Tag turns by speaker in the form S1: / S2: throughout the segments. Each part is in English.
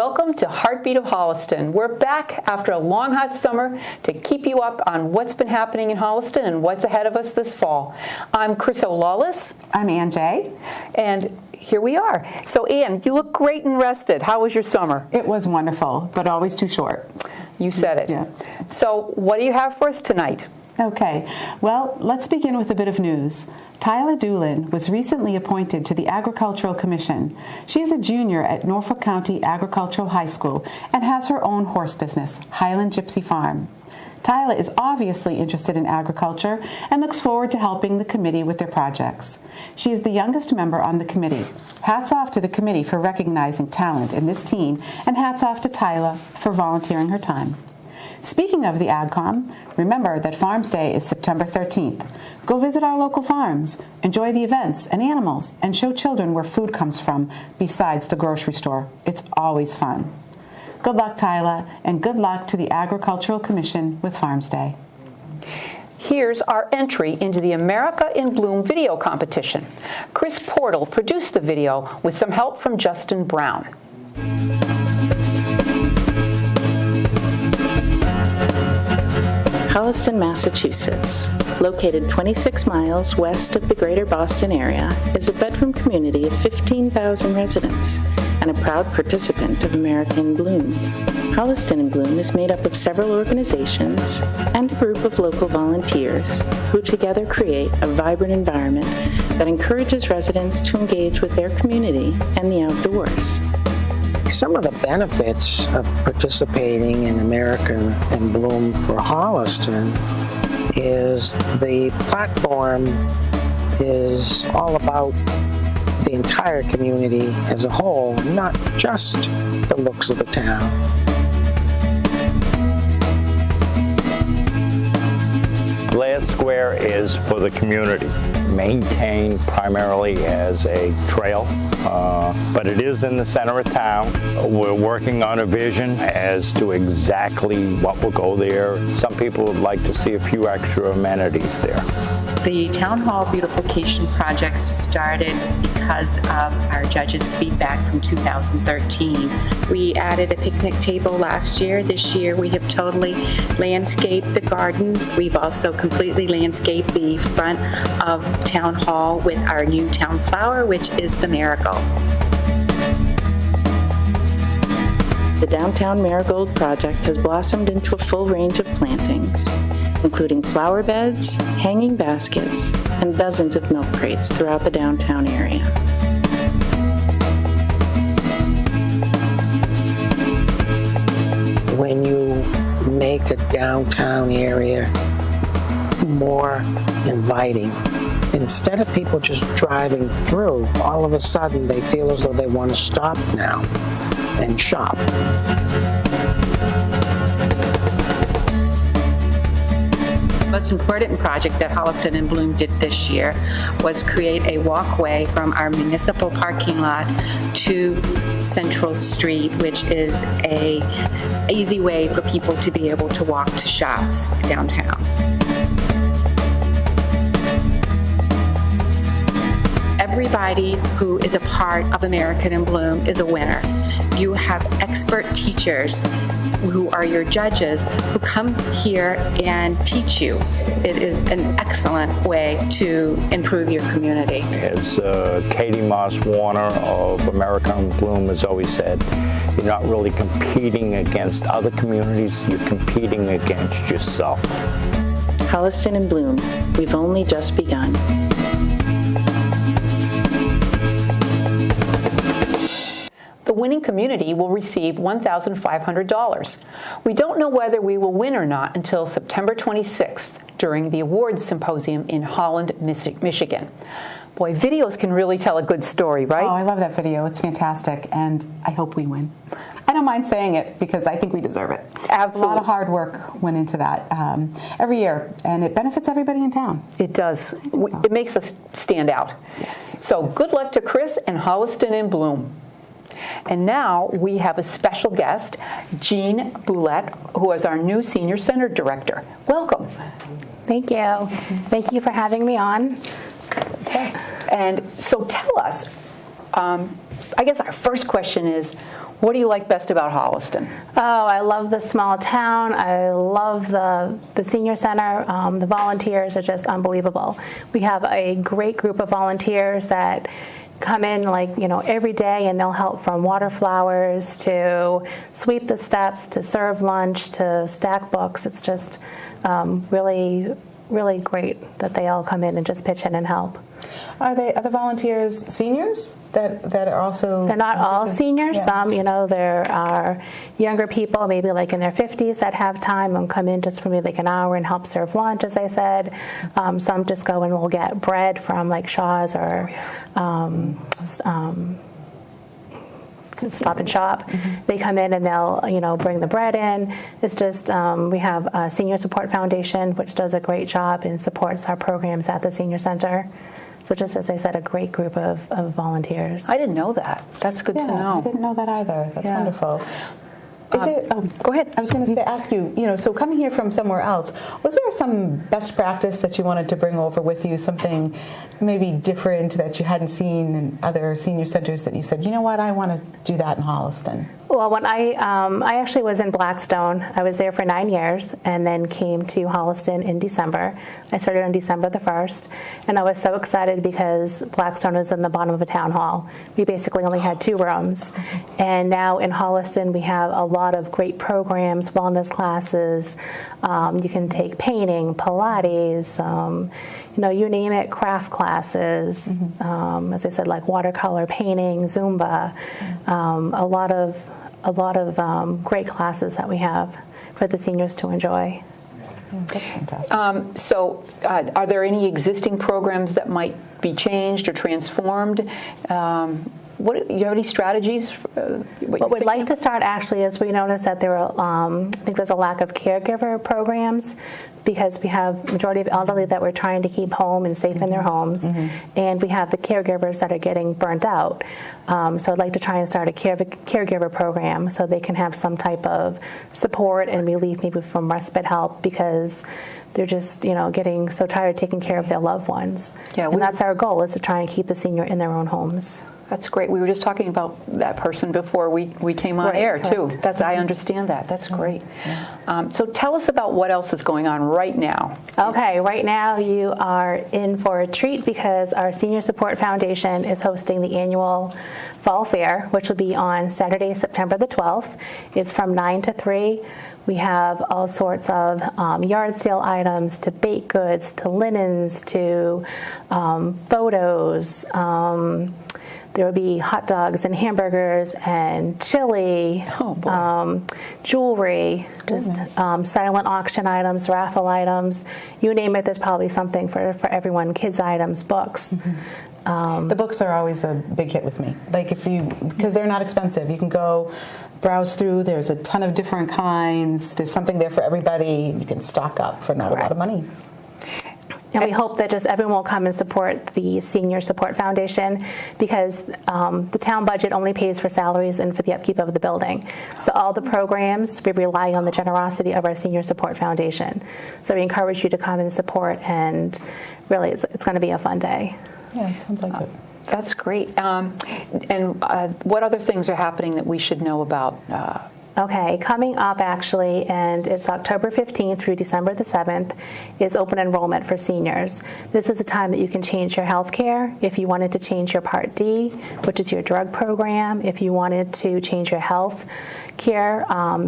S1: Welcome to Heartbeat of Holliston. We're back after a long, hot summer to keep you up on what's been happening in Holliston and what's ahead of us this fall. I'm Chris O'Lawless.
S2: I'm Ann Jay.
S1: And here we are. So, Ann, you look great and rested. How was your summer?
S2: It was wonderful, but always too short.
S1: You said it.
S2: Yeah.
S1: So, what do you have for us tonight?
S2: Okay, well, let's begin with a bit of news. Tyla Doolin was recently appointed to the Agricultural Commission. She's a junior at Norfolk County Agricultural High School and has her own horse business, Highland Gypsy Farm. Tyla is obviously interested in agriculture and looks forward to helping the committee with their projects. She is the youngest member on the committee. Hats off to the committee for recognizing talent in this teen, and hats off to Tyla for volunteering her time. Speaking of the AgCom, remember that Farms Day is September 13th. Go visit our local farms, enjoy the events and animals, and show children where food comes from besides the grocery store. It's always fun. Good luck, Tyla, and good luck to the Agricultural Commission with Farms Day.
S1: Here's our entry into the America in Bloom video competition. Chris Portal produced the video with some help from Justin Brown.
S3: Holliston, Massachusetts, located 26 miles west of the greater Boston area, is a bedroom community of 15,000 residents and a proud participant of America in Bloom. Holliston in Bloom is made up of several organizations and a group of local volunteers who together create a vibrant environment that encourages residents to engage with their community and the outdoors.
S4: Some of the benefits of participating in America in Bloom for Holliston is the platform is all about the entire community as a whole, not just the looks of the town.
S5: Glass Square is for the community, maintained primarily as a trail, but it is in the center of town. We're working on a vision as to exactly what will go there. Some people would like to see a few extra amenities there.
S6: The Town Hall Beautification Project started because of our judges' feedback from 2013. We added a picnic table last year. This year we have totally landscaped the gardens. We've also completely landscaped the front of Town Hall with our new town flower, which is the marigold.
S3: The Downtown Marigold Project has blossomed into a full range of plantings, including flower beds, hanging baskets, and dozens of milk crates throughout the downtown area.
S4: When you make a downtown area more inviting, instead of people just driving through, all of a sudden they feel as though they want to stop now and shop.
S6: The most important project that Holliston in Bloom did this year was create a walkway from our municipal parking lot to Central Street, which is an easy way for people to be able to walk to shops downtown. Everybody who is a part of American in Bloom is a winner. You have expert teachers who are your judges who come here and teach you. It is an excellent way to improve your community.
S5: As Katie Moss Warner of America in Bloom has always said, you're not really competing against other communities, you're competing against yourself.
S3: Holliston in Bloom, we've only just begun.
S1: The winning community will receive $1,500. We don't know whether we will win or not until September 26th during the awards symposium in Holland, Michigan. Boy, videos can really tell a good story, right?
S2: Oh, I love that video. It's fantastic, and I hope we win. I don't mind saying it because I think we deserve it.
S1: Absolutely.
S2: A lot of hard work went into that every year, and it benefits everybody in town.
S1: It does. It makes us stand out.
S2: Yes.
S1: So good luck to Chris and Holliston in Bloom. And now we have a special guest, Jean Boulette, who is our new Senior Center Director. Welcome.
S7: Thank you. Thank you for having me on.
S1: Okay. And so tell us, I guess our first question is, What do you like best about Holliston?
S7: Oh, I love the small town. I love the senior center. The volunteers are just unbelievable. We have a great group of volunteers that come in every day, and they'll help from water flowers to sweep the steps to serve lunch to stack books. It's just really, really great that they all come in and just pitch in and help.
S2: Are the volunteers seniors that are also?
S7: They're not all seniors.
S2: Yeah.
S7: Some, there are younger people, maybe like in their 50s, that have time and come in just for maybe like an hour and help serve lunch, as I said. Some just go and will get bread from like Shaw's or Stop and Shop. Mm-hmm. They come in and they'll, bring the bread in. It's just, we have a Senior Support Foundation, which does a great job and supports our programs at the Senior Center. So just as I said, a great group of volunteers.
S1: I didn't know that. That's good to know.
S2: I didn't know that either. That's wonderful.
S1: Go ahead.
S2: I was going to ask you, so coming here from somewhere else, was there some best practice that you wanted to bring over with you, something maybe different that you hadn't seen in other senior centers that you said, you know what, I want to do that in Holliston?
S7: Well, when I actually was in Blackstone. I was there for 9 years and then came to Holliston in December. I started on December the 1st, and I was so excited because Blackstone was in the bottom of a town hall. We basically only had 2 rooms. And now in Holliston, we have a lot of great programs, wellness classes. You can take painting, Pilates, you name it, craft classes. As I said, like watercolor painting, Zumba, a lot of great classes that we have for the seniors to enjoy.
S2: That's fantastic.
S1: So are there any existing programs that might be changed or transformed? You have any strategies?
S7: What we'd like to start actually is we noticed that there are, I think there's a lack of caregiver programs because we have majority of elderly that we're trying to keep home and safe in their homes, and we have the caregivers that are getting burnt out. So I'd like to try and start a caregiver program so they can have some type of support and relief, maybe from respite help, because they're just, getting so tired taking care of their loved ones. Yeah, and that's our goal, is to try and keep the senior in their own homes.
S1: That's great. We were just talking about that person before we came on air, too. I understand that. That's great. Yeah. So tell us about what else is going on right now.
S7: Okay, right now you are in for a treat because our Senior Support Foundation is hosting the annual Fall Fair, which will be on Saturday, September the 12th. It's from 9 to 3. We have all sorts of yard sale items, to baked goods, to linens, to photos. There will be hot dogs and hamburgers and chili, jewelry, just silent auction items, raffle items. You name it, there's probably something for everyone. Kids items, books.
S2: The books are always a big hit with me. Because they're not expensive. You can go browse through. There's a ton of different kinds. There's something there for everybody. You can stock up for not a lot of money.
S7: And we hope that just everyone will come and support the Senior Support Foundation because the town budget only pays for salaries and for the upkeep of the building. So all the programs, we rely on the generosity of our Senior Support Foundation. So we encourage you to come and support, and really it's going to be a fun day.
S2: Yeah, it sounds like it.
S1: That's great. And what other things are happening that we should know about?
S7: Okay, coming up actually, and it's October 15th through December the 7th, is open enrollment for seniors. This is the time that you can change your health care. If you wanted to change your Part D, which is your drug program, if you wanted to change your health care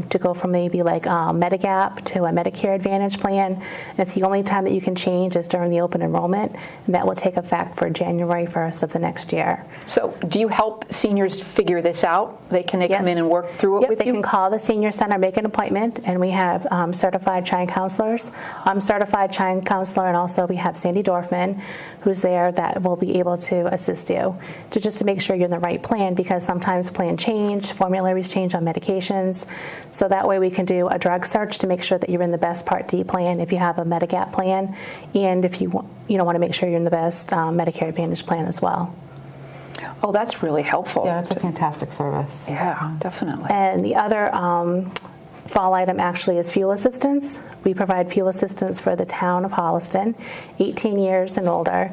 S7: to go from maybe like Medigap to a Medicare Advantage plan, it's the only time that you can change is during the open enrollment, and that will take effect for January 1st of the next year.
S1: So do you help seniors figure this out? Come in and work through it with
S7: you? They can call the Senior Center, make an appointment, and we have certified child counselors. I'm certified child counselor, and also we have Sandy Dorfman, who's there that will be able to assist you to make sure you're in the right plan, because sometimes plan change, formularies change on medications. So that way we can do a drug search to make sure that you're in the best Part D plan if you have a Medigap plan, and if you want to make sure you're in the best Medicare Advantage plan as well.
S1: Oh, that's really helpful.
S2: Yeah, that's a fantastic service.
S1: Yeah, definitely.
S7: And the other fall item actually is fuel assistance. We provide fuel assistance for the town of Holliston, 18 years and older.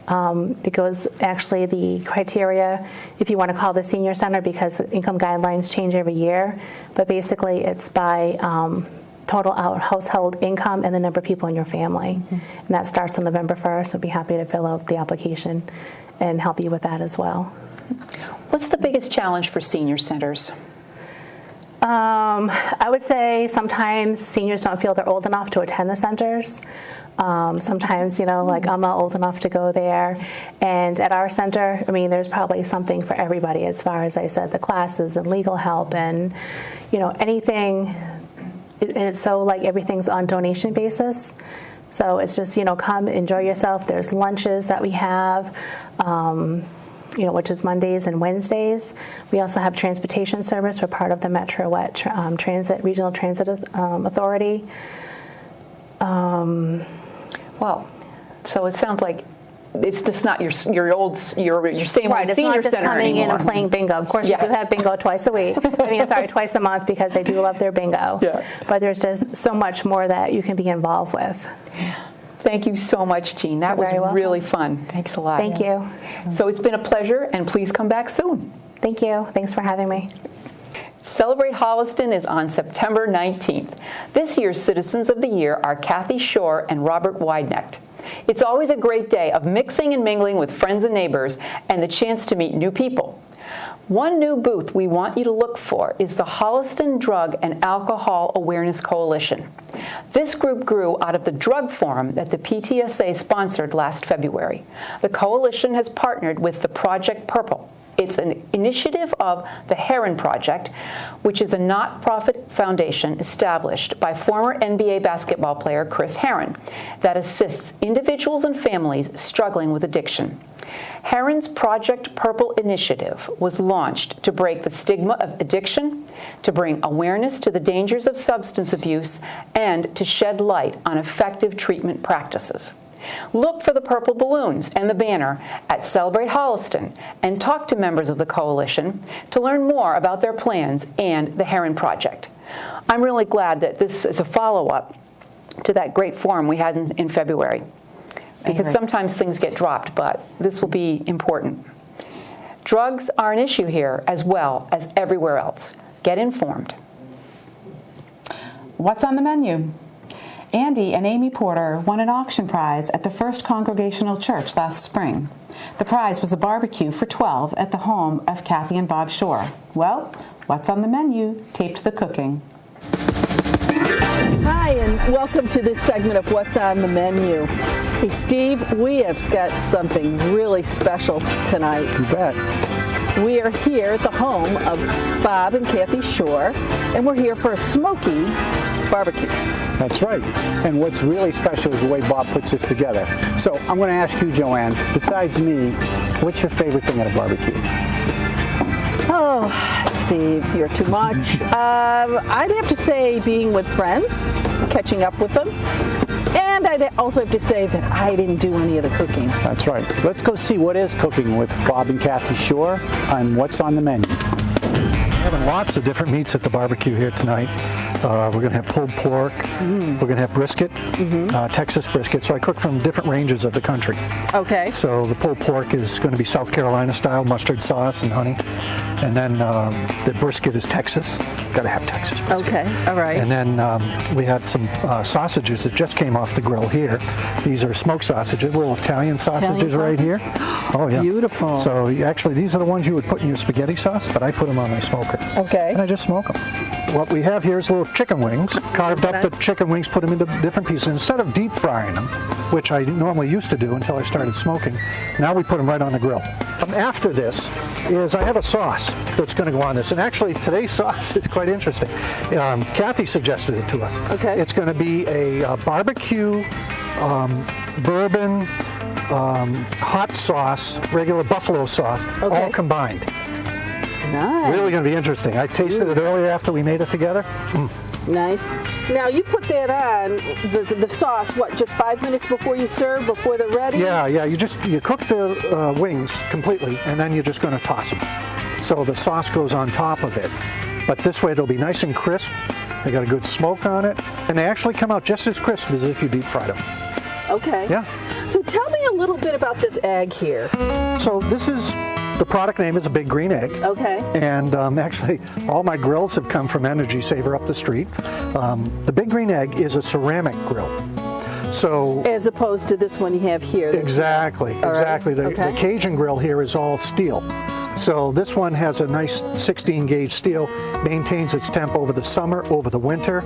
S7: It goes actually the criteria, if you want to call the senior center, because the income guidelines change every year, but basically it's by total household income and the number of people in your family. And that starts on November 1st. We'll be happy to fill out the application and help you with that as well.
S1: What's the biggest challenge for senior centers?
S7: I would say sometimes seniors don't feel they're old enough to attend the centers. Sometimes, like I'm not old enough to go there. And at our center, there's probably something for everybody as far as I said, the classes and legal help and, anything. And it's so like everything's on donation basis. So it's just, come enjoy yourself. There's lunches that we have. Which is Mondays and Wednesdays. We also have transportation service. We're part of the Metro Wet Transit Regional Transit Authority.
S1: Well, so it sounds like it's just not your same
S7: right,
S1: old senior
S7: it's not just
S1: center
S7: coming
S1: anymore.
S7: in and playing bingo. Of course, we do have bingo twice a week. Twice a month because they do love their bingo.
S1: Yes.
S7: But there's just so much more that you can be involved with.
S1: Thank you so much, Jean. That was
S7: very welcome.
S1: really fun. Thanks a lot.
S7: Thank you.
S1: So it's been a pleasure, and please come back soon.
S7: Thank you. Thanks for having me.
S1: Celebrate Holliston is on September 19th. This year's Citizens of the Year are Kathy Shore and Robert Weidnecht. It's always a great day of mixing and mingling with friends and neighbors and the chance to meet new people. One new booth we want you to look for is the Holliston Drug and Alcohol Awareness Coalition. This group grew out of the drug forum that the PTSA sponsored last February. The coalition has partnered with the Project Purple. It's an initiative of the Heron Project, which is a not-profit foundation established by former NBA basketball player Chris Herron that assists individuals and families struggling with addiction. Heron's Project Purple initiative was launched to break the stigma of addiction, to bring awareness to the dangers of substance abuse, and to shed light on effective treatment practices. Look for the purple balloons and the banner at Celebrate Holliston and talk to members of the coalition to learn more about their plans and the Heron Project. I'm really glad that this is a follow-up to that great forum we had in February, because sometimes things get dropped, but this will be important. Drugs are an issue here as well as everywhere else. Get informed.
S2: What's on the menu? Andy and Amy Porter won an auction prize at the First Congregational Church last spring. The prize was a barbecue for 12 at the home of Kathy and Bob Shore. Well, what's on the menu taped the cooking.
S8: Hi, and welcome to this segment of What's on the Menu. Hey, Steve, we have got something really special tonight.
S9: You bet.
S8: We are here at the home of Bob and Kathy Shore, and we're here for a smoky barbecue.
S9: That's right. And what's really special is the way Bob puts this together. So I'm going to ask you, Joanne, besides me, what's your favorite thing at a barbecue?
S8: Oh, Steve, you're too much. I'd have to say being with friends, catching up with them. And I'd also have to say that I didn't do any of the cooking.
S9: That's right. Let's go see what is cooking with Bob and Kathy Shore on What's on the Menu.
S10: We're having lots of different meats at the barbecue here tonight. We're going to have pulled pork. We're going to have brisket, Texas brisket. So I cook from different ranges of the country.
S8: Okay.
S10: So the pulled pork is going to be South Carolina style, mustard sauce and honey. And then the brisket is Texas. Got to have Texas brisket.
S8: Okay, all right.
S10: And then we had some sausages that just came off the grill here. These are smoked sausages, little Italian sausages right here. Oh, yeah.
S8: Beautiful.
S10: So actually, these are the ones you would put in your spaghetti sauce, but I put them on my smoker.
S8: Okay.
S10: And I just smoke them. What we have here is little chicken wings. Carved up the chicken wings, put them into different pieces. Instead of deep frying them, which I normally used to do until I started smoking, now we put them right on the grill. After this is I have a sauce that's going to go on this. And actually, today's sauce is quite interesting. Kathy suggested it to us.
S8: Okay.
S10: It's going to be a barbecue, bourbon, hot sauce, regular buffalo sauce, all combined.
S8: Nice.
S10: Really going to be interesting. I tasted it earlier after we made it together.
S8: Nice. Now you put that on the sauce. What? Just 5 minutes before you serve, before they're ready?
S10: Yeah. You cook the wings completely, and then you're just going to toss them. So the sauce goes on top of it. But this way they'll be nice and crisp, They got a good smoke on it, and they actually come out just as crisp as if you deep fried them.
S8: Okay.
S10: Yeah.
S8: So tell me a little bit about this egg here.
S10: So this is, the product name is a Big Green Egg.
S8: Okay.
S10: And actually, all my grills have come from Energy Saver up the street. The Big Green Egg is a ceramic grill. So
S8: as opposed to this one you have here.
S10: Exactly, exactly.
S8: Right.
S10: The Cajun grill here is all steel. So this one has a nice 16 gauge steel, maintains its temp over the summer, over the winter.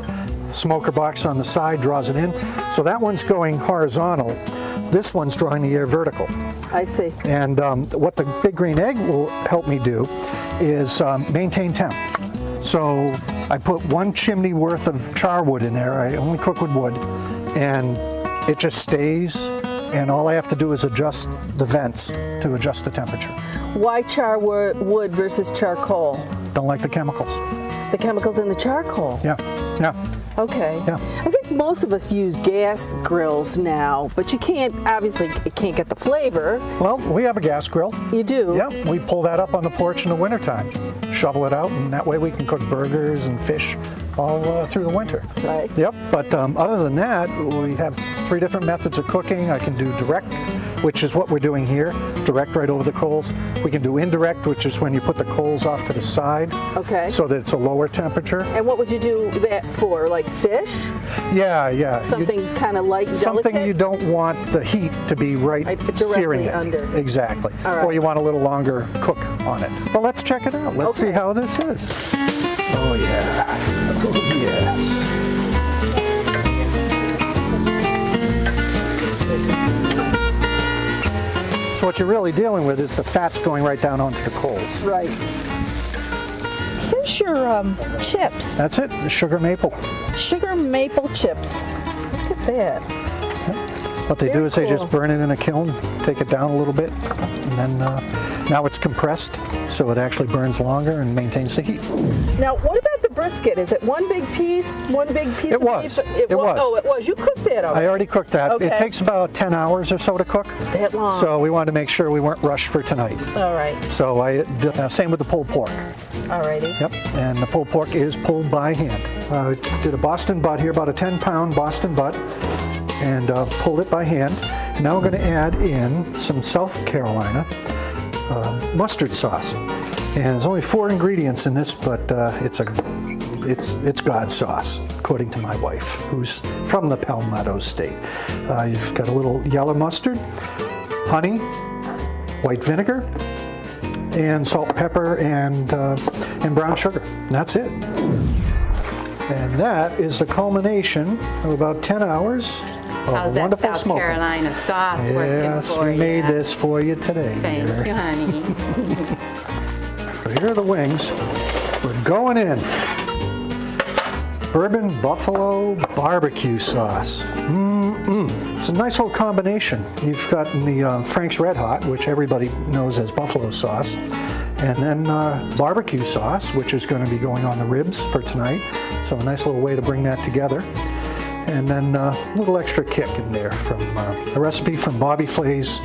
S10: Smoker box on the side draws it in. So that one's going horizontal. This one's drawing the air vertical.
S8: I see.
S10: And what the Big Green Egg will help me do is maintain temp. So I put 1 chimney worth of char wood in there. I only cook with wood. And it just stays. And all I have to do is adjust the vents to adjust the temperature.
S8: Why char wood versus charcoal?
S10: Don't like the chemicals.
S8: The chemicals in the charcoal?
S10: Yeah, yeah.
S8: Okay.
S10: Yeah.
S8: I think most of us use gas grills now, but you can't, obviously, it can't get the flavor.
S10: Well, we have a gas grill.
S8: You do?
S10: Yeah, we pull that up on the porch in the wintertime, shovel it out, and that way we can cook burgers and fish all through the winter.
S8: Right.
S10: Yep, but other than that, we have 3 different methods of cooking. I can do direct, which is what we're doing here, direct right over the coals. We can do indirect, which is when you put the coals off to the side.
S8: Okay.
S10: So that it's a lower temperature.
S8: And what would you do that for, like fish?
S10: Yeah, yeah.
S8: Something kind of light and
S10: Something
S8: delicate?
S10: you don't want the heat to be
S8: Directly
S10: searing it.
S8: under.
S10: Exactly.
S8: All right.
S10: Or you want a little longer cook on it. Well, let's check it out. Let's see how this is. Oh, yeah. Oh, yes. So what you're really dealing with is the fats going right down onto the coals.
S8: Right.
S11: Here's your chips.
S10: That's it, the sugar maple.
S11: Sugar maple chips. Look at that.
S10: What they do is they
S11: cool.
S10: just burn it in a kiln, take it down a little bit, and then now it's compressed, so it actually burns longer and maintains the heat.
S8: Now, what about the brisket? Is it one big piece of beef?
S10: It was. It was.
S8: Oh, it was. You cooked that already?
S10: I already cooked that.
S8: Okay.
S10: It takes about 10 hours or so to cook.
S8: That long?
S10: So we wanted to make sure we weren't rushed for tonight.
S8: All right.
S10: So I did, same with the pulled pork.
S8: All righty.
S10: Yep, and the pulled pork is pulled by hand. Did a Boston butt here, about a 10-pound Boston butt, and pulled it by hand. Now we're going to add in some South Carolina mustard sauce. And there's only 4 ingredients in this, but it's God's sauce, according to my wife, who's from the Palmetto State. You've got a little yellow mustard, honey, white vinegar, and salt, pepper, and brown sugar. And that's it. And that is the culmination of about 10 hours of
S12: How's that
S10: wonderful
S12: South
S10: smoking.
S12: Carolina sauce working
S10: Yes,
S12: for
S10: we
S12: you?
S10: made this for you today.
S12: Thank
S10: dear.
S12: you, honey.
S10: So here are the wings. We're going in. Bourbon buffalo barbecue sauce. It's a nice little combination. You've got the Frank's Red Hot, which everybody knows as buffalo sauce, and then barbecue sauce, which is going to be going on the ribs for tonight. So a nice little way to bring that together. And then a little extra kick in there from a recipe from Bobby Flay's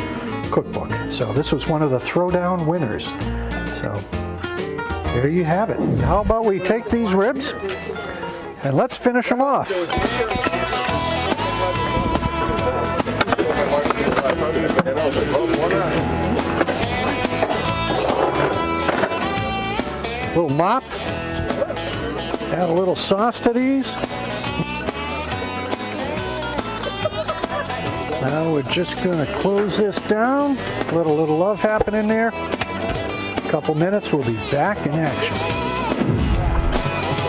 S10: cookbook. So this was one of the throwdown winners. So there you have it. How about we take these ribs and let's finish them off. Little mop. Add a little sauce to these. Now we're just going to close this down. Let a little love happen in there. A couple minutes, we'll be back in action.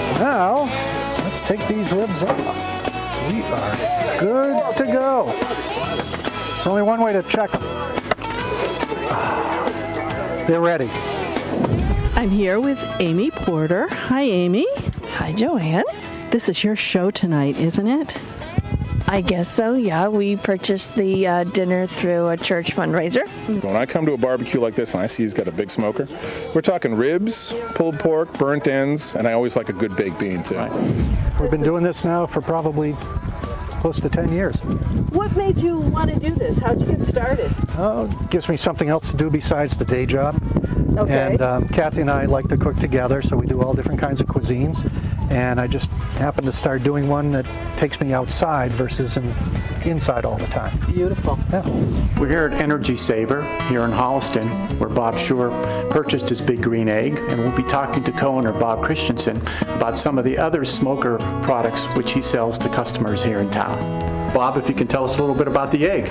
S10: So now, let's take these ribs off. We are good to go. There's only one way to check them. They're ready.
S11: I'm here with Amy Porter. Hi, Amy.
S13: Hi, Joanne.
S11: This is your show tonight, isn't it?
S13: I guess so, yeah. We purchased the dinner through a church fundraiser.
S14: When I come to a barbecue like this and I see he's got a big smoker, we're talking ribs, pulled pork, burnt ends, and I always like a good baked bean too.
S10: We've been doing this now for probably close to 10 years.
S8: What made you want to do this? How'd you get started?
S10: Oh, it gives me something else to do besides the day job.
S8: Okay.
S10: And Kathy and I like to cook together, so we do all different kinds of cuisines. and I just happened to start doing one that takes me outside versus inside all the time.
S8: Beautiful.
S10: Yeah.
S9: We're here at Energy Saver here in Holliston, where Bob Shore purchased his Big Green Egg, and we'll be talking to co-owner Bob Christensen about some of the other smoker products which he sells to customers here in town. Bob, if you can tell us a little bit about the egg.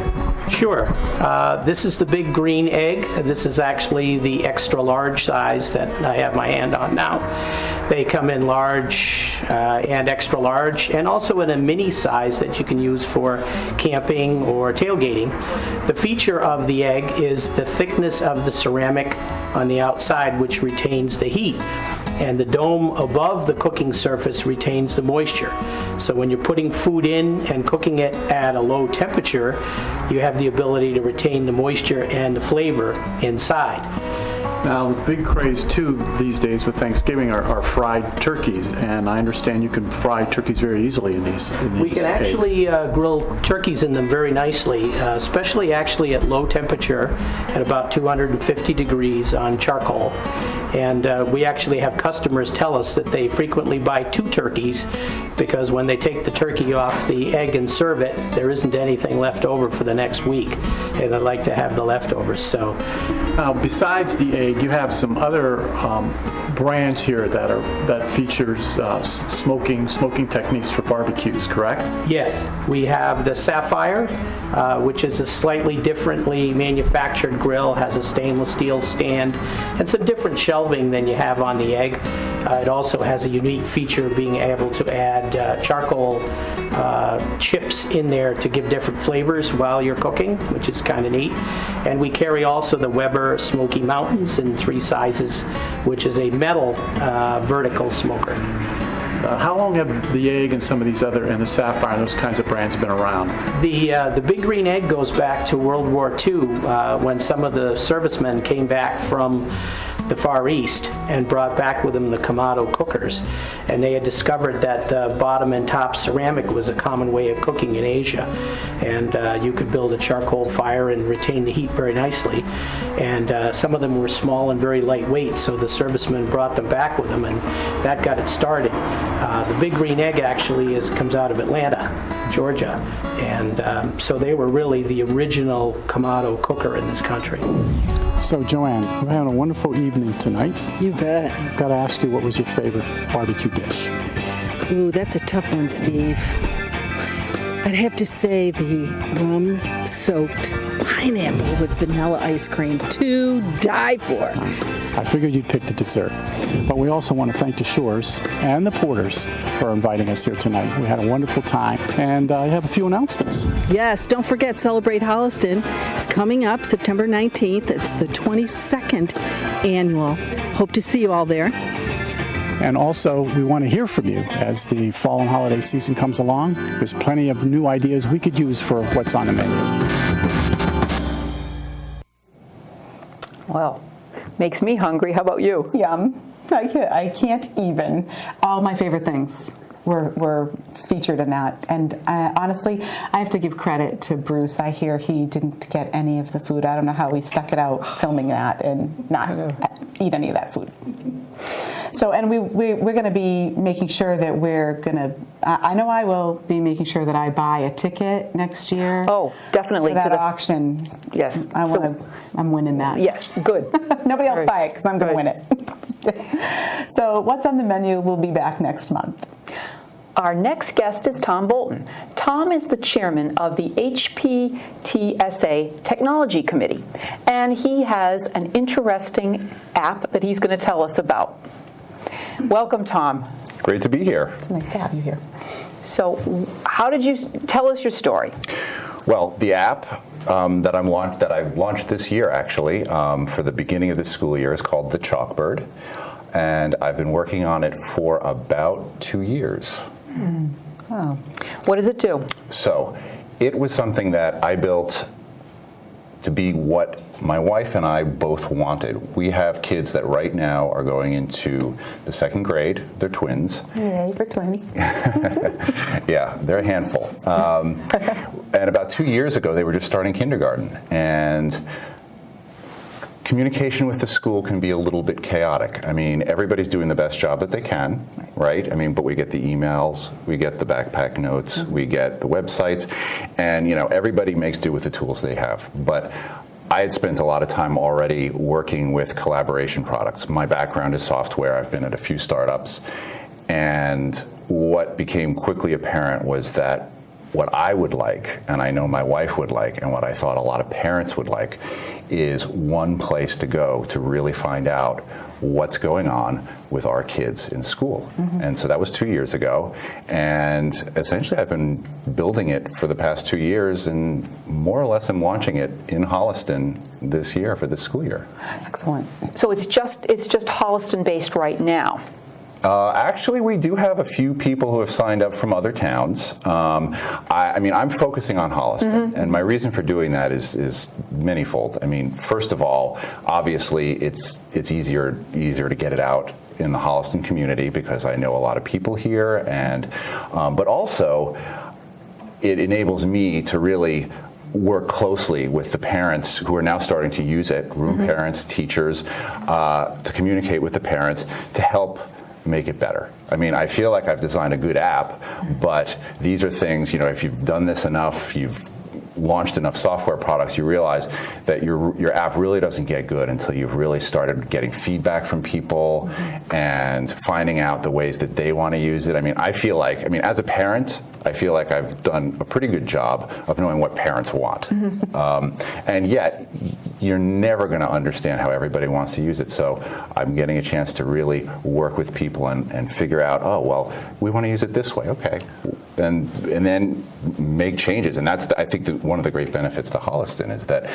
S12: Sure. This is the Big Green Egg. This is actually the extra large size that I have my hand on now. They come in large and extra large, and also in a mini size that you can use for camping or tailgating. The feature of the egg is the thickness of the ceramic on the outside, which retains the heat. And the dome above the cooking surface retains the moisture. So when you're putting food in and cooking it at a low temperature, you have the ability to retain the moisture and the flavor inside.
S9: Now, the big craze, too, these days with Thanksgiving are fried turkeys, and I understand you can fry turkeys very easily in these
S12: We can actually grill turkeys in them very nicely, especially actually at low temperature at about 250 degrees on charcoal. And we actually have customers tell us that they frequently buy 2 turkeys because when they take the turkey off the egg and serve it, there isn't anything left over for the next week, and they'd like to have the leftovers. So,
S9: besides the egg, you have some other brands here that features smoking techniques for barbecues, correct?
S12: Yes, we have the Sapphire, which is a slightly differently manufactured grill, has a stainless steel stand, and some different shelving than you have on the egg. It also has a unique feature of being able to add charcoal chips in there to give different flavors while you're cooking, which is kind of neat. And we carry also the Weber Smoky Mountains in 3 sizes, which is a metal vertical smoker.
S9: How long have the egg and some of these other, and the Sapphire, and those kinds of brands been around?
S12: The Big Green Egg goes back to World War II when some of the servicemen came back from the Far East and brought back with them the Kamado cookers. And they had discovered that the bottom and top ceramic was a common way of cooking in Asia. And you could build a charcoal fire and retain the heat very nicely. And some of them were small and very lightweight, so the servicemen brought them back with them, and that got it started. The Big Green Egg actually comes out of Atlanta, Georgia. And so they were really the original Kamado cooker in this country.
S9: So, Joanne, we're having a wonderful evening tonight.
S11: You bet.
S9: I've got to ask you, what was your favorite barbecue dish?
S11: Ooh, that's a tough one, Steve. I'd have to say the rum-soaked pineapple with vanilla ice cream, to die for.
S9: I figured you'd pick the dessert. But we also want to thank the Shores and the Porters for inviting us here tonight. We had a wonderful time, and I have a few announcements.
S11: Yes, don't forget Celebrate Holliston. It's coming up September 19th. It's the 22nd annual. Hope to see you all there.
S9: And also, we want to hear from you as the fall and holiday season comes along. There's plenty of new ideas we could use for what's on the menu.
S1: Well, makes me hungry. How about you?
S2: Yum. I can't even. All my favorite things were featured in that. And honestly, I have to give credit to Bruce. I hear he didn't get any of the food. I don't know how he stuck it out filming that and not eat any of that food. So, and we're going to be making sure that we're going to, I know I will be making sure that I buy a ticket next year.
S1: Oh, definitely.
S2: For that auction.
S1: Yes.
S2: I'm winning that.
S1: Yes, good.
S2: Nobody else buy it because I'm going to win it. So what's on the menu? We'll be back next month.
S1: Our next guest is Tom Bolton. Tom is the chairman of the HPTSA Technology Committee, and he has an interesting app that he's going to tell us about. Welcome, Tom.
S15: Great to be here.
S2: It's nice to have you here.
S1: So, how did you tell us your story?
S15: Well, the app that I launched this year, actually, for the beginning of the school year, is called the Chalkbird, and I've been working on it for about 2 years.
S2: Oh.
S1: What does it do?
S15: So, it was something that I built to be what my wife and I both wanted. We have kids that right now are going into the 2nd grade. They're twins.
S2: Yay for twins.
S15: Yeah, they're a handful. And about 2 years ago, they were just starting kindergarten. And communication with the school can be a little bit chaotic. I mean, everybody's doing the best job that they can, right? I mean, but we get the emails, we get the backpack notes, we get the websites, and everybody makes do with the tools they have. But I had spent a lot of time already working with collaboration products. My background is software. I've been at a few startups, and what became quickly apparent was that what I would like, and I know my wife would like, and what I thought a lot of parents would like, is one place to go to really find out what's going on with our kids in school. And so that was 2 years ago, and essentially I've been building it for the past 2 years, and more or less I'm launching it in Holliston this year for this school year.
S2: Excellent.
S1: So it's just Holliston based right now.
S15: Actually, we do have a few people who have signed up from other towns. I mean, I'm focusing on Holliston, and my reason for doing that is manifold. I mean, first of all, obviously, it's easier to get it out in the Holliston community because I know a lot of people here, and but also it enables me to really work closely with the parents who are now starting to use it, room parents, teachers, to communicate with the parents to help make it better. I mean, I feel like I've designed a good app, but these are things, if you've done this enough, you've launched enough software products, you realize that your app really doesn't get good until you've really started getting feedback from people and finding out the ways that they want to use it. I mean, as a parent, I feel like I've done a pretty good job of knowing what parents want. And yet, you're never going to understand how everybody wants to use it. So I'm getting a chance to really work with people and figure out, oh, well, we want to use it this way. Okay. And then make changes. And that's, I think, one of the great benefits to Holliston is that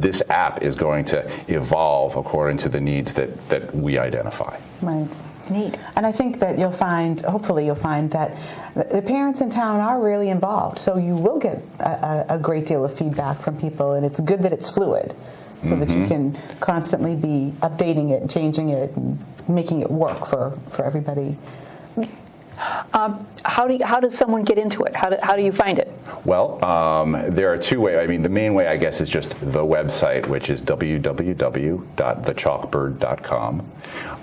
S15: this app is going to evolve according to the needs that we identify.
S2: Right.
S1: Neat.
S2: And I think that hopefully you'll find that the parents in town are really involved. So you will get a great deal of feedback from people, and it's good that it's fluid so that you can constantly be updating it, changing it, and making it work for everybody.
S1: How does someone get into it? How do you find it?
S15: Well, there are two ways. I mean, the main way, I guess, is just the website, which is www.thechalkbird.com.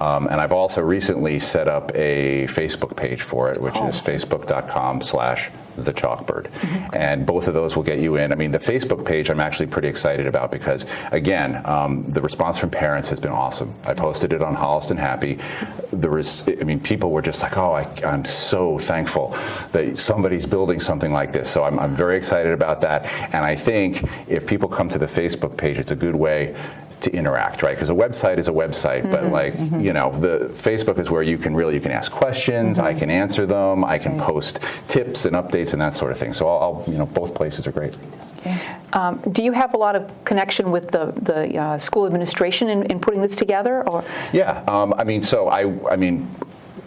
S15: And I've also recently set up a Facebook page for it, which is facebook.com/thechalkbird. And both of those will get you in. I mean, the Facebook page I'm actually pretty excited about because, again, the response from parents has been awesome. I posted it on Holliston Happy. People were just like, oh, I'm so thankful that somebody's building something like this. So I'm very excited about that. And I think if people come to the Facebook page, it's a good way to interact, right? Because a website is a website, but the Facebook is where you can ask questions, I can answer them, I can post tips and updates and that sort of thing. So both places are great.
S1: Do you have a lot of connection with the school administration in putting this together, or?
S15: Yeah,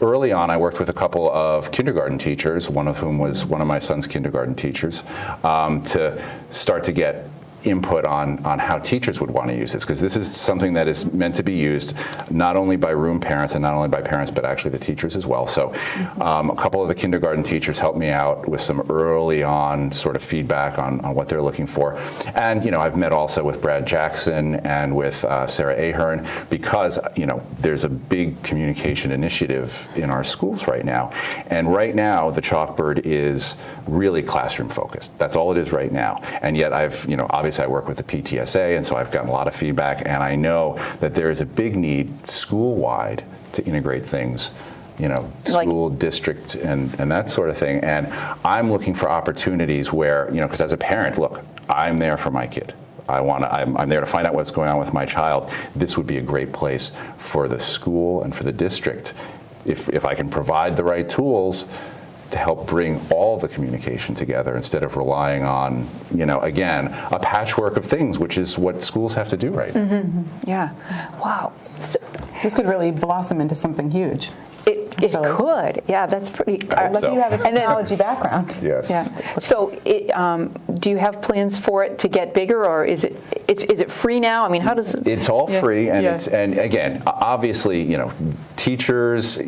S15: early on, I worked with a couple of kindergarten teachers, one of whom was one of my son's kindergarten teachers, to start to get input on how teachers would want to use this, because this is something that is meant to be used not only by room parents and not only by parents, but actually the teachers as well. So a couple of the kindergarten teachers helped me out with some early on sort of feedback on what they're looking for. And, I've met also with Brad Jackson and with Sarah Ahern because, there's a big communication initiative in our schools right now. And right now, the Chalkbird is really classroom focused. That's all it is right now. And yet obviously I work with the PTSA, and so I've gotten a lot of feedback, and I know that there is a big need school-wide to integrate things, school, district, and that sort of thing. And I'm looking for opportunities where, because as a parent, look, I'm there for my kid. I'm there to find out what's going on with my child. This would be a great place for the school and for the district if I can provide the right tools to help bring all the communication together instead of relying on, again, a patchwork of things, which is what schools have to do right now.
S1: Yeah. Wow.
S2: This could really blossom into something huge.
S1: It could. Yeah, that's pretty.
S2: Lucky you have a technology background.
S15: Yes.
S1: Yeah. So, do you have plans for it to get bigger, or is it free now? I mean, how does it?
S15: It's all free, and and again, obviously, teachers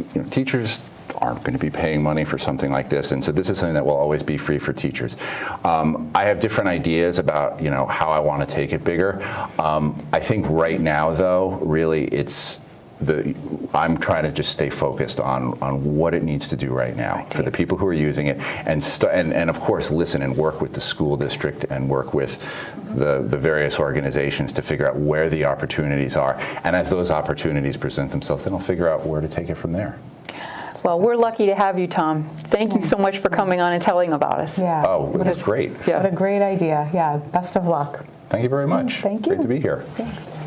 S15: aren't going to be paying money for something like this, and so this is something that will always be free for teachers. I have different ideas about how I want to take it bigger. I think right now, though, really I'm trying to just stay focused on what it needs to do right now for the people who are using it, and of course listen and work with the school district and work with the various organizations to figure out where the opportunities are. And as those opportunities present themselves, then I'll figure out where to take it from there.
S1: Well, we're lucky to have you, Tom. Thank you so much for coming on and telling about us.
S2: Yeah.
S15: Oh, that's great.
S1: Yeah.
S2: What a great idea. Yeah, best of luck.
S15: Thank you very much.
S2: Thank you.
S15: Great to be here.
S2: Thanks.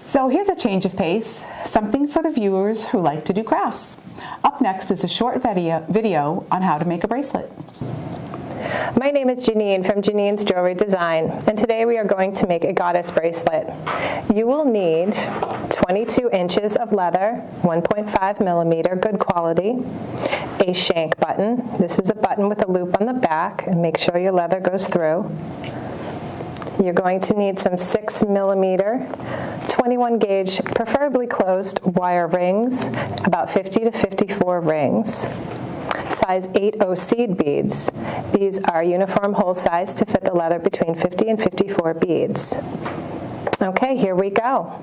S2: So here's a change of pace, something for the viewers who like to do crafts. Up next is a short video on how to make a bracelet.
S16: My name is Janine from Janine's Jewelry Design, and today we are going to make a goddess bracelet. You will need 22 inches of leather, 1.5 millimeter, good quality, a shank button. This is a button with a loop on the back, and make sure your leather goes through. You're going to need some 6 millimeter, 21 gauge, preferably closed wire rings, about 50 to 54 rings. Size 8/0 seed beads. These are uniform hole size to fit the leather between 50 and 54 beads. Okay, here we go.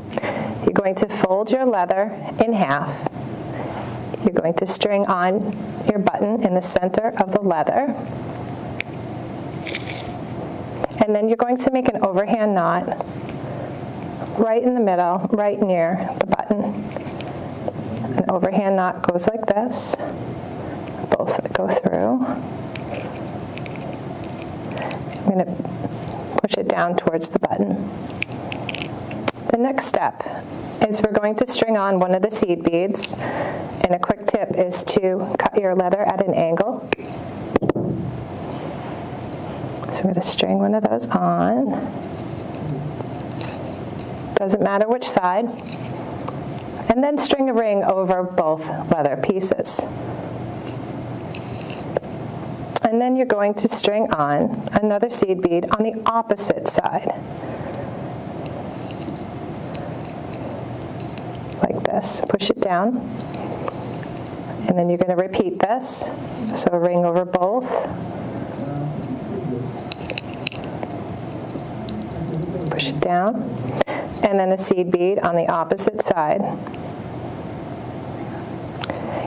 S16: You're going to fold your leather in half. You're going to string on your button in the center of the leather. And then you're going to make an overhand knot right in the middle, right near the button. An overhand knot goes like this. Both go through. I'm going to push it down towards the button. The next step is we're going to string on one of the seed beads, and a quick tip is to cut your leather at an angle. So I'm going to string one of those on. Doesn't matter which side. And then string a ring over both leather pieces. And then you're going to string on another seed bead on the opposite side. Like this. Push it down. And then you're going to repeat this. So a ring over both. Push it down, and then a seed bead on the opposite side.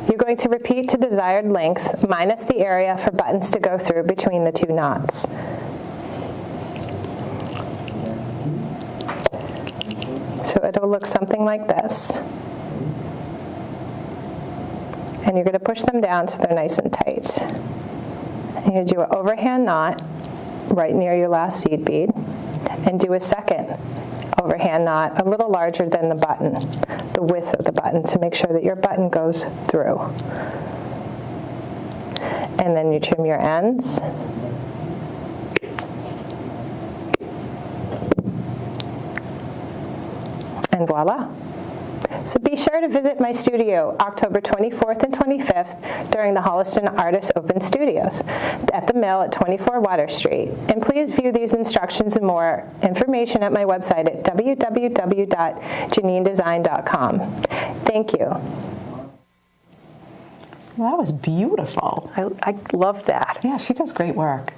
S16: You're going to repeat to desired length, minus the area for buttons to go through between the two knots. So it'll look something like this. And you're going to push them down so they're nice and tight. And you do an overhand knot right near your last seed bead. And do a second overhand knot, a little larger than the button, the width of the button, to make sure that your button goes through. And then you trim your ends. And voila. So be sure to visit my studio October 24th and 25th during the Holliston Artists Open Studios at the Mill at 24 Water Street. And please view these instructions and more information at my website at www.janinedesign.com. Thank you.
S2: Well, that was beautiful.
S1: I love that.
S2: Yeah, she does great work.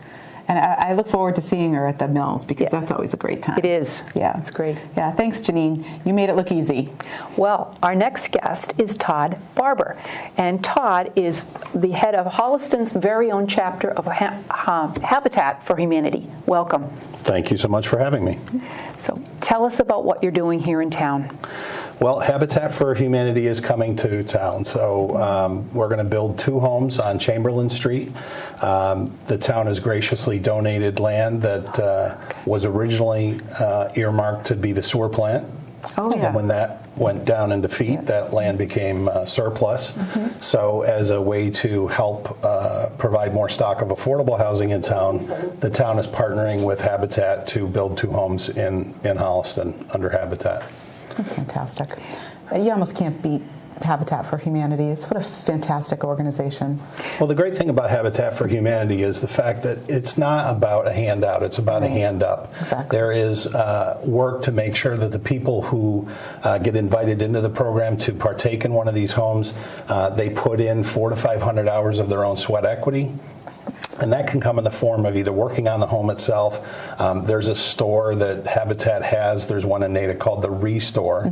S2: And I look forward to seeing her at the Mills because that's always a great time.
S1: It is.
S2: Yeah.
S1: It's great.
S2: Yeah, thanks, Janine. You made it look easy.
S1: Well, our next guest is Todd Barber. And Todd is the head of Holliston's very own chapter of Habitat for Humanity. Welcome.
S17: Thank you so much for having me.
S1: So tell us about what you're doing here in town.
S17: Well, Habitat for Humanity is coming to town, so we're going to build 2 homes on Chamberlain Street. The town has graciously donated land that was originally earmarked to be the sewer plant.
S1: Oh, yeah.
S17: And when that went down in defeat, that land became surplus. Mm-hmm. So as a way to help provide more stock of affordable housing in town, the town is partnering with Habitat to build 2 homes in Holliston under Habitat.
S2: That's fantastic. You almost can't beat Habitat for Humanity. What a fantastic organization.
S17: Well, the great thing about Habitat for Humanity is the fact that it's not about a handout, it's about a hand up.
S2: Exactly.
S17: There is work to make sure that the people who get invited into the program to partake in one of these homes, they put in 400 to 500 hours of their own sweat equity. And that can come in the form of either working on the home itself. There's a store that Habitat has. There's one in Natick called the Restore,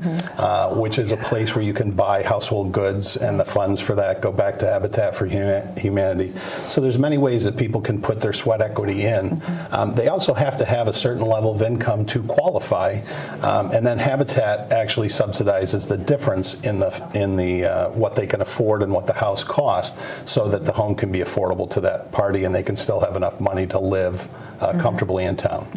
S17: which is a place where you can buy household goods, and the funds for that go back to Habitat for Humanity. So there's many ways that people can put their sweat equity in. They also have to have a certain level of income to qualify, and then Habitat actually subsidizes the difference in the what they can afford and what the house costs, so that the home can be affordable to that party, and they can still have enough money to live comfortably in town.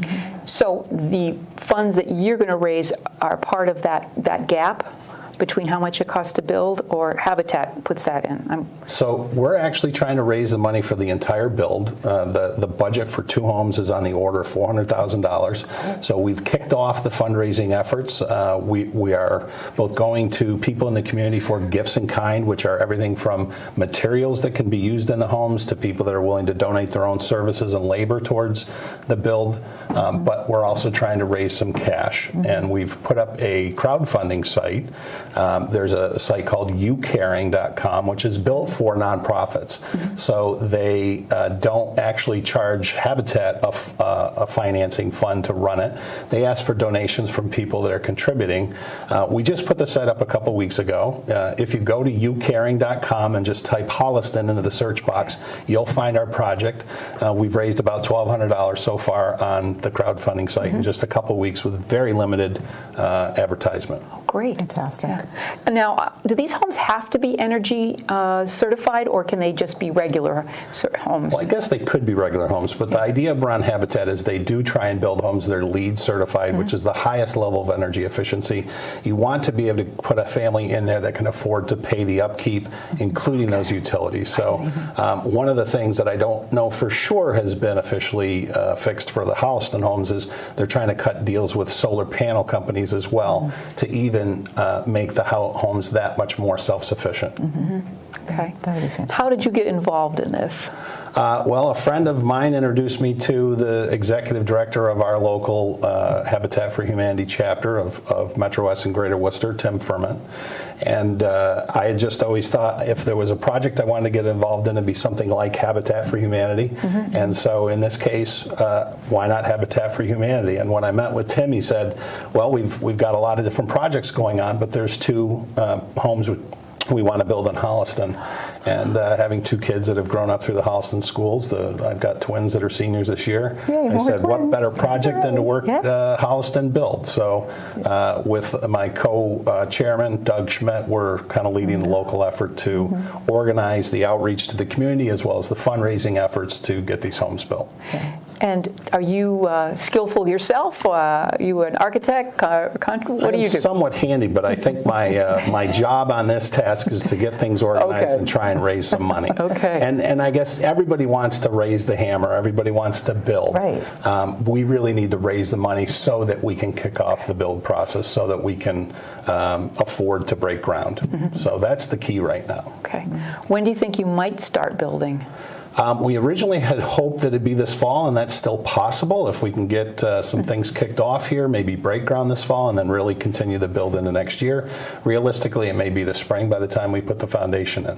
S1: So the funds that you're going to raise are part of that gap between how much it costs to build, or Habitat puts that in?
S17: So we're actually trying to raise the money for the entire build. The budget for 2 homes is on the order of $400,000. So we've kicked off the fundraising efforts. We are both going to people in the community for gifts in kind, which are everything from materials that can be used in the homes to people that are willing to donate their own services and labor towards the build. But we're also trying to raise some cash. And we've put up a crowdfunding site. There's a site called youcaring.com, which is built for nonprofits. So they don't actually charge Habitat a financing fund to run it. They ask for donations from people that are contributing. We just put the site up a couple weeks ago. If you go to youcaring.com and just type Holliston into the search box, you'll find our project. We've raised about $1,200 so far on the crowdfunding site in just a couple weeks with very limited advertisement.
S1: Oh, great.
S2: Fantastic.
S1: Yeah. Now, do these homes have to be energy certified, or can they just be regular homes?
S17: Well, I guess they could be regular homes, but the idea around Habitat is they do try and build homes that are LEED certified, which is the highest level of energy efficiency. You want to be able to put a family in there that can afford to pay the upkeep, including those utilities. So one of the things that I don't know for sure has been officially fixed for the Holliston homes is they're trying to cut deals with solar panel companies as well to even make the homes that much more self-sufficient.
S1: Okay.
S2: That would be fantastic.
S1: How did you get involved in this?
S17: Well, a friend of mine introduced me to the executive director of our local Habitat for Humanity chapter of Metro West and Greater Worcester, Tim Furman. And I had just always thought if there was a project I wanted to get involved in, it'd be something like Habitat for Humanity. And so in this case, why not Habitat for Humanity? And when I met with Tim, he said, well, we've got a lot of different projects going on, but there's 2 homes we want to build in Holliston. And having 2 kids that have grown up through the Holliston schools, I've got twins that are seniors this year.
S2: Yay,
S17: I said,
S2: twins.
S17: what better project than to work Holliston build? So with my co-chairman, Doug Schmidt, we're kind of leading the local effort to organize the outreach to the community as well as the fundraising efforts to get these homes built.
S1: And are you skillful yourself? Are you an architect? What do you do?
S17: Somewhat handy, but I think my job on this task is to get things organized and try and raise some money. And I guess everybody wants to raise the hammer. Everybody wants to build.
S2: Right.
S17: We really need to raise the money so that we can kick off the build process, so that we can afford to break ground. So that's the key right now.
S1: Okay. When do you think you might start building?
S17: We originally had hoped that it'd be this fall, and that's still possible if we can get some things kicked off here, maybe break ground this fall, and then really continue the build into next year. Realistically, it may be the spring by the time we put the foundation in.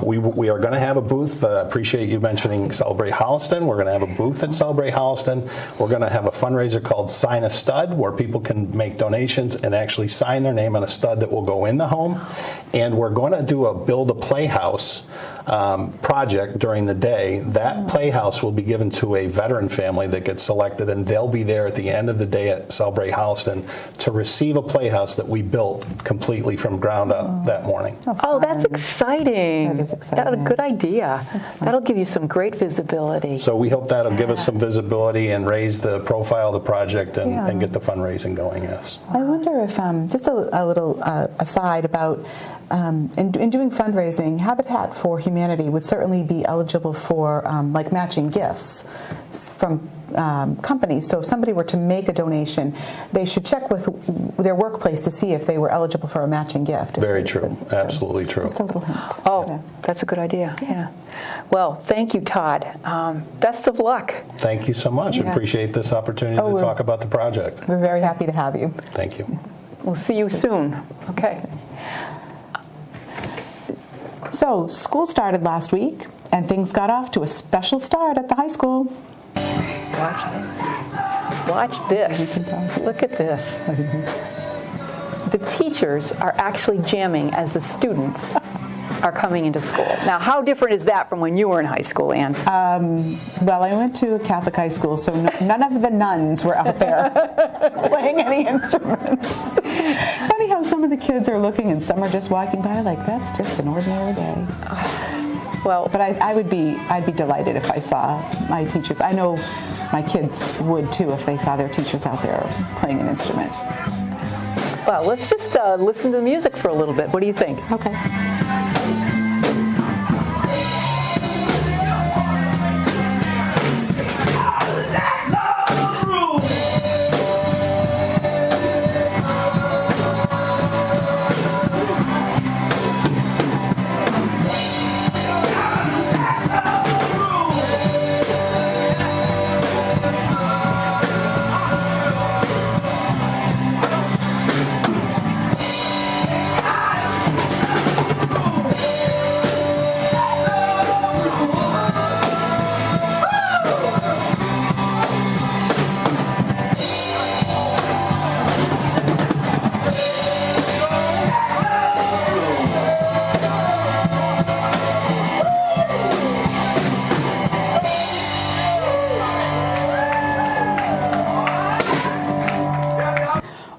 S17: We are going to have a booth. Appreciate you mentioning Celebrate Holliston. We're going to have a booth at Celebrate Holliston. We're going to have a fundraiser called Sign a Stud, where people can make donations and actually sign their name on a stud that will go in the home. And we're going to do a Build a Playhouse project during the day. That playhouse will be given to a veteran family that gets selected, and they'll be there at the end of the day at Celebrate Holliston to receive a playhouse that we built completely from ground up that morning.
S1: Oh, that's exciting.
S2: That is exciting.
S1: That's a good idea. That'll give you some great visibility.
S17: So we hope that'll give us some visibility and raise the profile of the project and get the fundraising going, yes.
S2: I wonder if, just a little aside about, in doing fundraising, Habitat for Humanity Humanity would certainly be eligible for like matching gifts from companies. So if somebody were to make a donation, they should check with their workplace to see if they were eligible for a matching gift.
S17: Very true. Absolutely true.
S2: Just a little hint.
S1: Oh, that's a good idea. Yeah. Well, thank you, Todd. Best of luck.
S17: Thank you so much.
S2: Yeah.
S17: Appreciate this opportunity to talk about the project.
S2: We're very happy to have you.
S17: Thank you.
S1: We'll see you soon. Okay.
S2: So, school started last week, and things got off to a special start at the high school.
S1: Watch this. Look at this. The teachers are actually jamming as the students are coming into school. Now, how different is that from when you were in high school, Ann?
S2: Well, I went to a Catholic high school, so none of the nuns were out there playing any instruments. Funny how some of the kids are looking and some are just walking by like, that's just an ordinary day.
S1: Well,
S2: but I'd be delighted if I saw my teachers. I know my kids would too if they saw their teachers out there playing an instrument.
S1: Well, let's just listen to the music for a little bit. What do you think?
S2: Okay.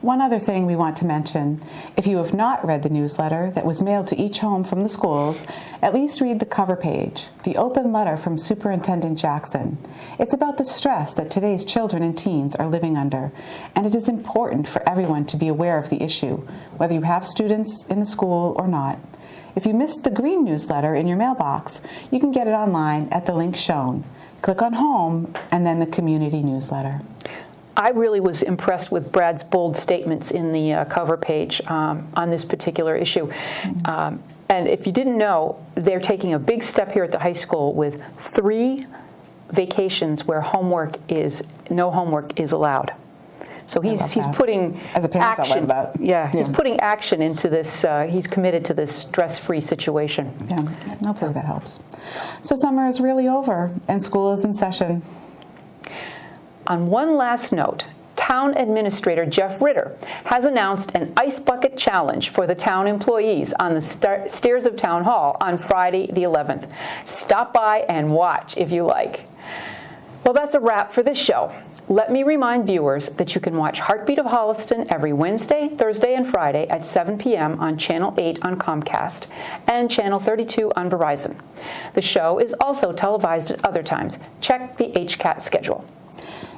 S2: One other thing we want to mention, if you have not read the newsletter that was mailed to each home from the schools, at least read the cover page, the open letter from Superintendent Jackson. It's about the stress that today's children and teens are living under, and it is important for everyone to be aware of the issue, whether you have students in the school or not. If you missed the green newsletter in your mailbox, you can get it online at the link shown. Click on Home and then the Community Newsletter.
S1: I really was impressed with Brad's bold statements in the cover page on this particular issue. And if you didn't know, they're taking a big step here at the high school with 3 vacations where no homework is allowed. So he's putting
S2: as a parent,
S1: action.
S2: I love that.
S1: Yeah, he's putting action into this. He's committed to this stress-free situation.
S2: Yeah, hopefully that helps. So summer is really over, and school is in session.
S1: On one last note, Town Administrator Jeff Ritter has announced an ice bucket challenge for the town employees on the stairs of Town Hall on Friday the 11th. Stop by and watch if you like. Well, that's a wrap for this show. Let me remind viewers that you can watch Heartbeat of Holliston every Wednesday, Thursday, and Friday at 7 p.m. on Channel 8 on Comcast and Channel 32 on Verizon. The show is also televised at other times. Check the HCAT schedule.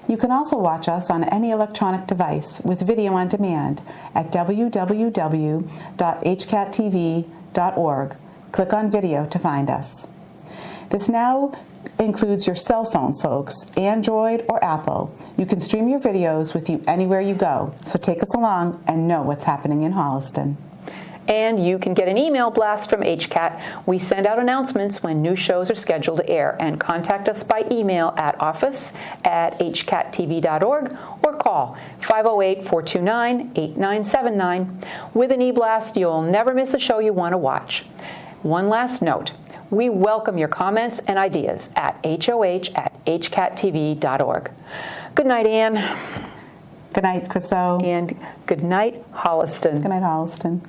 S2: You can also watch us on any electronic device with video on demand at www.hcattv.org. Click on video to find us. This now includes your cell phone, folks, Android or Apple. You can stream your videos with you anywhere you go, so take us along and know what's happening in Holliston.
S1: And you can get an email blast from HCAT. We send out announcements when new shows are scheduled to air, and contact us by email at office@hcattv.org or call 508-429-8979. With an e-blast, you'll never miss a show you want to watch. One last note. We welcome your comments and ideas at hoh@hcattv.org. Good night, Ann.
S2: Good night, Chriso.
S1: And good night, Holliston.
S2: Good night, Holliston.